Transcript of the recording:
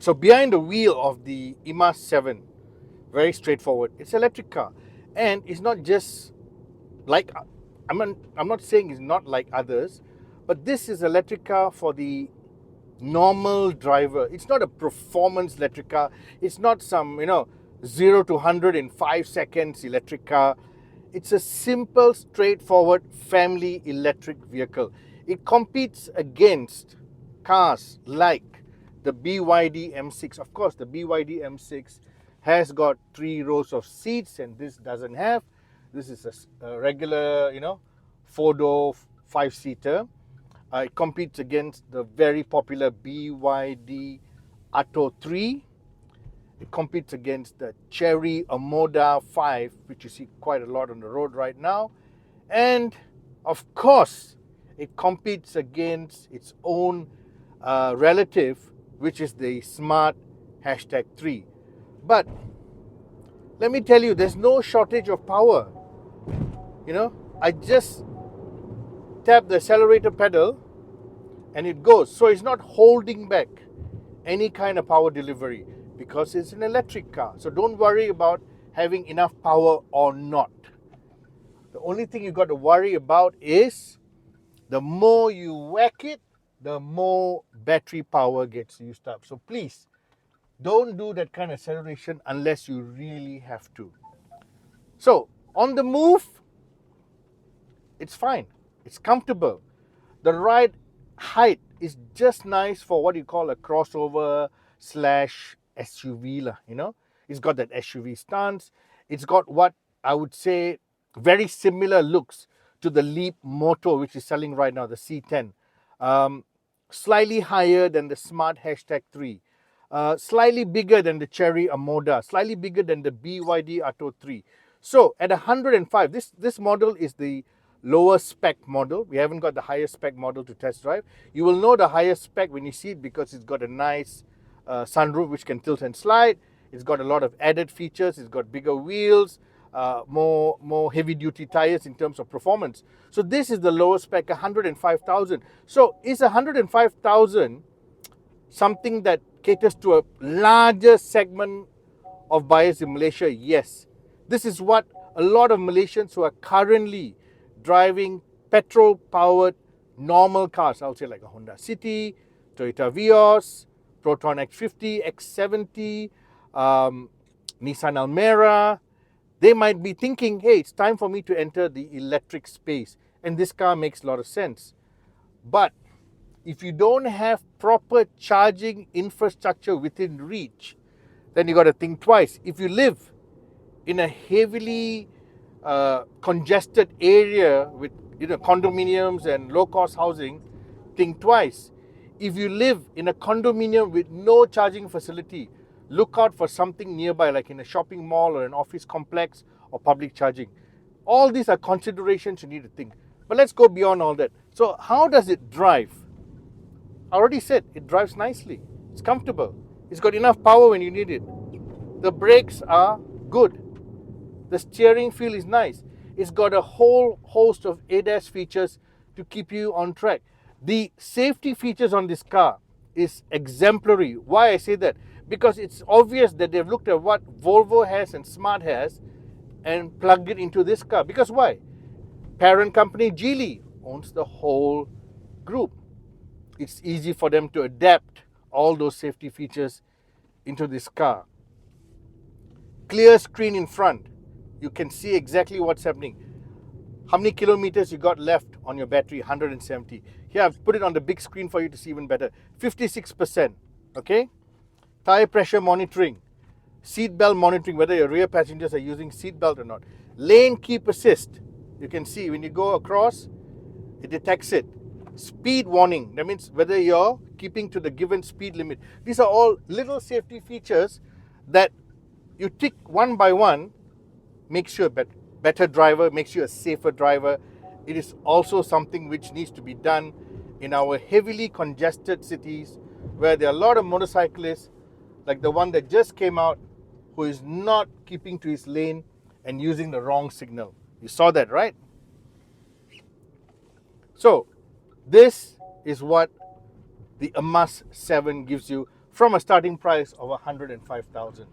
So behind the wheel of the eMAS7, very straightforward. It's an electric car, and it's not just like I'm not saying it's not like others, but this is electric car for the normal driver. It's not a performance electric car. It's not some 0 to 100 in 5 seconds electric car. It's a simple, straightforward family electric vehicle. It competes against cars like the BYD M6. Of course, the BYD M6 has got 3 rows of seats, and this doesn't have. This is a regular, 4-door, 5-seater. It competes against the very popular BYD Atto 3. It competes against the Chery Omoda 5, which you see quite a lot on the road right now. And of course, it competes against its own relative, which is the Smart #3. But let me tell you, there's no shortage of power. I just tap the accelerator pedal and it goes. So it's not holding back any kind of power delivery because it's an electric car. So don't worry about having enough power or not. The only thing you got to worry about is the more you whack it, the more battery power gets used up. So please, don't do that kind of acceleration unless you really have to. So on the move, it's fine. It's comfortable. The ride height is just nice for what you call a crossover slash SUV. It's got that SUV stance. It's got what I would say very similar looks to the Leap Moto, which is selling right now, the C10. Slightly higher than the Smart #3. Slightly bigger than the Chery Omoda. Slightly bigger than the BYD Atto 3. So at 105, this model is the lower spec model. We haven't got the higher spec model to test drive. You will know the higher spec when you see it because it's got a nice sunroof which can tilt and slide. It's got a lot of added features. It's got bigger wheels, more heavy duty tires in terms of performance. So this is the lower spec, 105,000. So is 105,000 something that caters to a larger segment of buyers in Malaysia? Yes. This is what a lot of Malaysians who are currently driving petrol-powered normal cars, I'll say like a Honda City, Toyota Vios, Proton X50, X70, Nissan Almera, they might be thinking, hey, it's time for me to enter the electric space. And this car makes a lot of sense. But if you don't have proper charging infrastructure within reach, then you got to think twice. If you live in a heavily congested area with condominiums and low-cost housing, think twice. If you live in a condominium with no charging facility, look out for something nearby, like in a shopping mall or an office complex or public charging. All these are considerations you need to think. But let's go beyond all that. So how does it drive? I already said it drives nicely. It's comfortable. It's got enough power when you need it. The brakes are good. The steering feel is nice. It's got a whole host of ADAS features to keep you on track. The safety features on this car is exemplary. Why I say that? Because it's obvious that they've looked at what Volvo has and Smart has and plugged it into this car. Because why? Parent company Geely owns the whole group. It's easy for them to adapt all those safety features into this car. Clear screen in front. You can see exactly what's happening. How many kilometers you got left on your battery? 170. Here, I've put it on the big screen for you to see even better. 56%. Okay? Tire pressure monitoring. Seat belt monitoring, whether your rear passengers are using seat belt or not. Lane keep assist. You can see when you go across, it detects it. Speed warning. That means whether you're keeping to the given speed limit. These are all little safety features that you tick one by one, makes you a better driver, makes you a safer driver. It is also something which needs to be done in our heavily congested cities where there are a lot of motorcyclists, like the one that just came out, who is not keeping to his lane and using the wrong signal. You saw that, right? So this is what the eMAS7 gives you from a starting price of 105,000.